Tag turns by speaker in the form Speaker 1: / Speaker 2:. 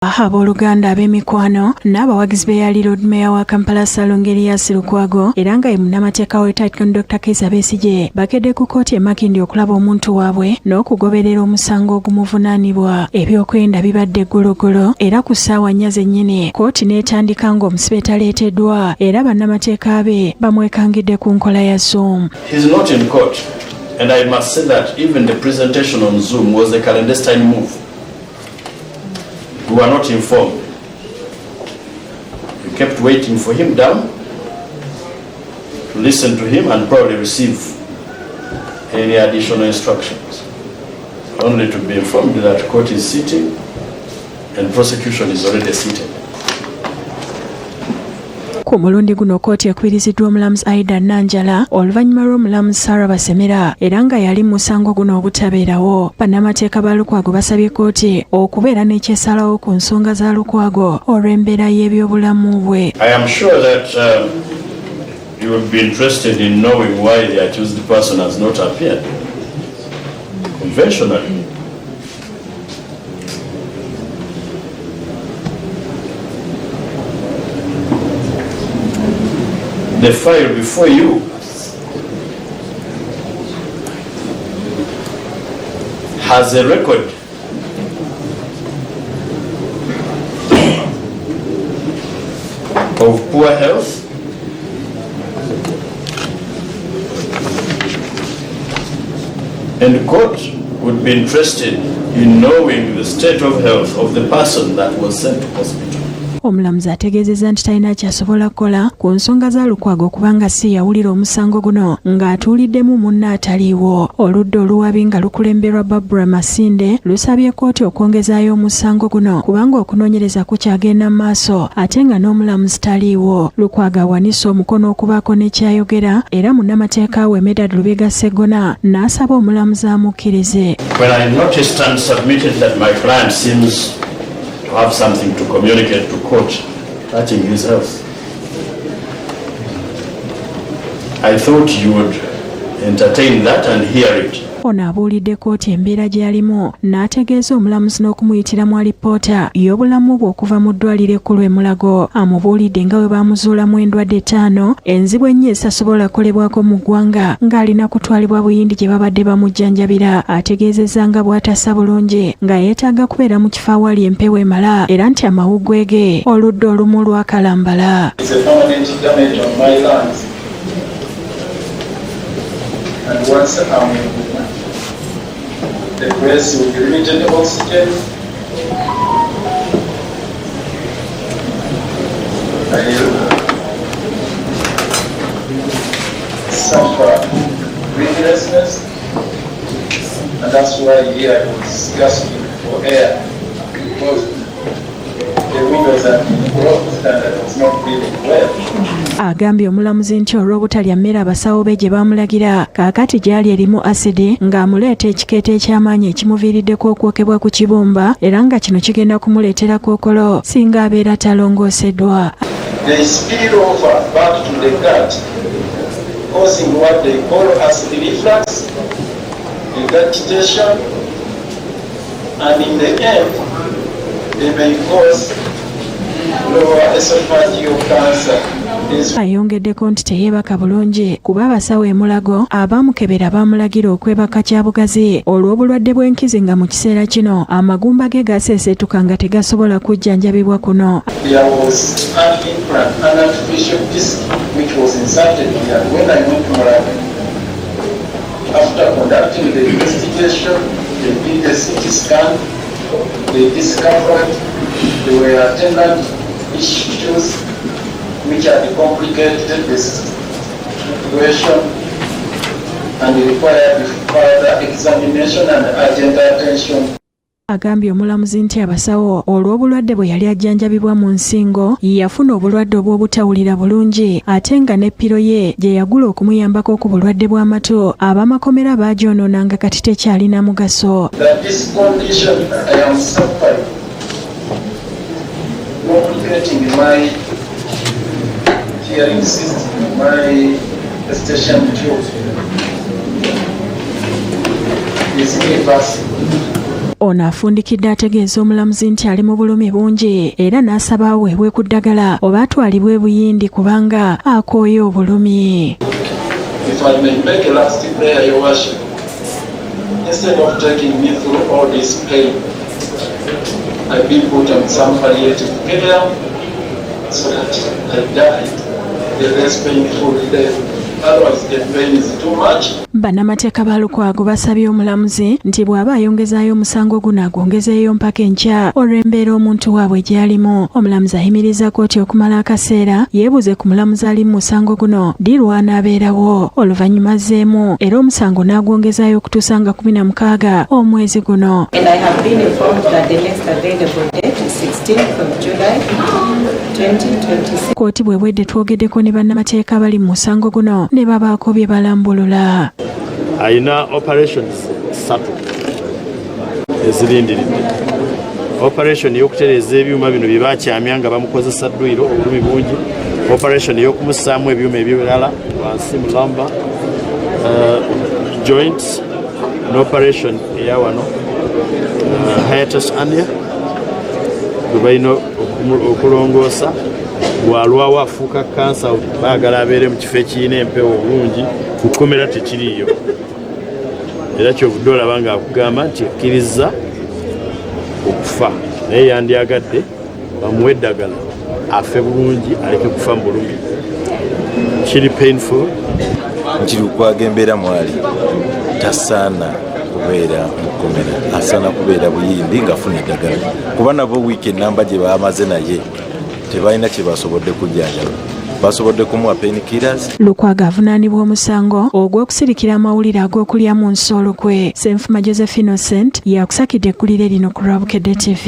Speaker 1: Abooluganda ab'emikwano n'abawagizi b'eyali Lord Mayor wa Kampala Salungerius Lukwago era nga ye munnamateeka w'Etitkon Dr. Kizza Besigye bakedde ku kkooti e Makindye okulaba omuntu waabwe n'okugoberera omusango ogumuvunaanibwa. Ebyokwenda bibadde ggologolo era ku ssaawa nnya zennyini kkooti n'etandika ng'omusibe taleeteddwa era bannamateeka be bamwekangidde ku nkola ya Zoom.
Speaker 2: He's not in court, and I must say that even the presentation on Zoom was a clandestine move. We were not informed. We kept waiting for him down to listen to him and probably receive any additional instructions, only to be informed that court is sitting and prosecution is already seated.
Speaker 1: Ku mulundi guno kkooti ekubiriziddwa omulamuzi Aida Nanjala oluvannyuma lw'omulamuzi Sarah Basemera era nga yali mu musango guno obutabeerawo. Bannamateeka ba Lukwago basabye kkooti okubeera n'ekyesalawo ku nsonga za Lukwago olw'embeera y'ebyobulamu bwe.
Speaker 2: I am sure that you would be interested in knowing why the accused person has not appeared conventionally. The file before you has a record of poor health, and the court would be interested in knowing the state of health of the person that was sent to hospital.
Speaker 1: Omulamuzi ategeezezza nti talina kyasobola kukola ku nsonga za Lukwago kubanga si yawulira omusango guno ng'atuuliddemu munne ataliiwo. Oludda oluwabi nga lukulemberwa Barbara Masinde lusabye kkooti okwongezaayo omusango guno kubanga okunoonyereza kukyagenda mu maaso ate nga n'omulamuzi taliiwo. Lukwago awanise omukono okubaako n'ekyayogera era munnamateeka we Medard Lubega Sseggona n'asaba omulamuzi amukkirize.
Speaker 2: When I noticed and submitted that my client seems to have something to communicate to court touching his health, I thought you would entertain that and hear it.
Speaker 1: Ono abuulidde kkooti embeera gye yalimu n'ategeeza omulamuzi n'okumuyitiramu alipoota y'obulamu bwe okuva mu ddwaliro ekkulu e Mulago. Amubuulidde nga bwe baamuzuulamu endwadde 5 enzibu ennyo esasobola kukolebwako mu ggwanga ng'alina kutwalibwa Buyindi gye babadde bamujjanjabira. Ategeezezza nga bw'atassa bulungi nga yeetaaga kubeera mu kifo awali empewo emala era nti amawuggwe ge oludda olumu lwakalambala.
Speaker 3: The place will be limited oxygen. I suffer breathlessness, and that's why here I was gasping for air because the windows are closed and I was not breathing well.
Speaker 1: Agambye omulamuzi nti olw'obutalya mmere abasawo be gye baamulagira kaakati gyali erimu asidi ng'amuleeta ekikeeta eky'amaanyi ekimuviiriddeko okwokebwa ku kibumba era nga kino kigenda kumuleetera kookolo singa abeera talongooseddwa.
Speaker 3: They spill over back to the gut, causing what they call acid reflux, regurgitation, and in the end, they may cause lower esophageal cancer.
Speaker 1: Ayongeddeko nti teyeebaka bulungi kuba abasawo e Mulago abaamukebera baamulagira okwebaka kya bugazi olw'obulwadde bw'enkizi nga mu kiseera kino amagumba ge gaseeseetuka nga tegasobola kujjanjabibwa kuno.
Speaker 3: There was an implant, an artificial disc which was inserted here when I went to Mulago. After conducting the investigation, they did a CT scan, they discovered there were attendant issues which had complicated this situation and required further examination and urgent attention.
Speaker 1: Agambye omulamuzi nti abasawo olw'obulwadde bwe yali ajjanjabibwa mu nsingo yafuna obulwadde obw'obutawulira bulungi ate nga n'eppiro ye gye yagula okumuyambako ku bulwadde bw'amatu ab'amakomera baagyonoona nga kati tekyalina mugaso.
Speaker 3: This condition I am suffering, complicating my hearing system, my station tube is irreversible.
Speaker 1: Ono afundikidde ategeeza omulamuzi nti ali mu bulumi bungi era n'asaba aweebwe ku ddagala oba atwalibwe buyindi kubanga akooye obulumi.
Speaker 3: If I may make a last prayer, Your Worship, instead of taking me through all this pain, I've been put on some palliative care so that I die the less painful death. Otherwise, the pain is too much.
Speaker 1: Bannamateeka ba Lukwago basabye omulamuzi nti bw'aba ayongezaayo omusango guno agwongezeeyo mpaka enkya olw'embeera omuntu waabwe gy'alimu. Omulamuzi ayimiriza kkooti okumala akaseera yeebuze ku mulamuzi ali mu musango guno ddi lw'anaabeerawo oluvannyuma azzeemu era omusango n'agwongezaayo okutuusa nga 16 omwezi guno.
Speaker 4: And I have been informed that the next available date is 16th of July 2026.
Speaker 1: Kkooti bw'ebwedde twogeddeko ne bannamateeka bali mu musango guno ne babaako bye balambulula.
Speaker 2: Ayina operations 3 ezirindiridde. Operation y'okutereeza ebyuma bino bye baakyamya nga bamukozesa dduyiro obulumi bungi. Operation y'okumussaamu ebyuma ebirala wansi mu lamba. Joints n'operation eya wano hiatus hernia gwe balina okulongoosa. Bw'alwawo afuuka kansa baagala abeere mu kifo ekirina empewo obulungi kukomera tekiriiyo. Era kyovudde olaba ng'akugamba nti akkiriza okufa naye yandyagadde bamuwe eddagala afe bulungi aleke kufa mu bulumi. Kiri painful.
Speaker 5: Nkiri okwaga embeera mwali tasaana kubeera mukomera, asaana kubeera buyindi ng'afuna eddagala kuba nabo wiiki ennamba gye baamaze naye tebalina kye basobodde kujjanjaba. Basobodde kumuwa painkillers.
Speaker 1: Lukwago avunaanibwa omusango ogw'okusirikira amawulire ag'okulya mu nsolo kwe. Ssenfuma Josephine Innocent yakusakidde eggulire lino ku Rwabukedde TV.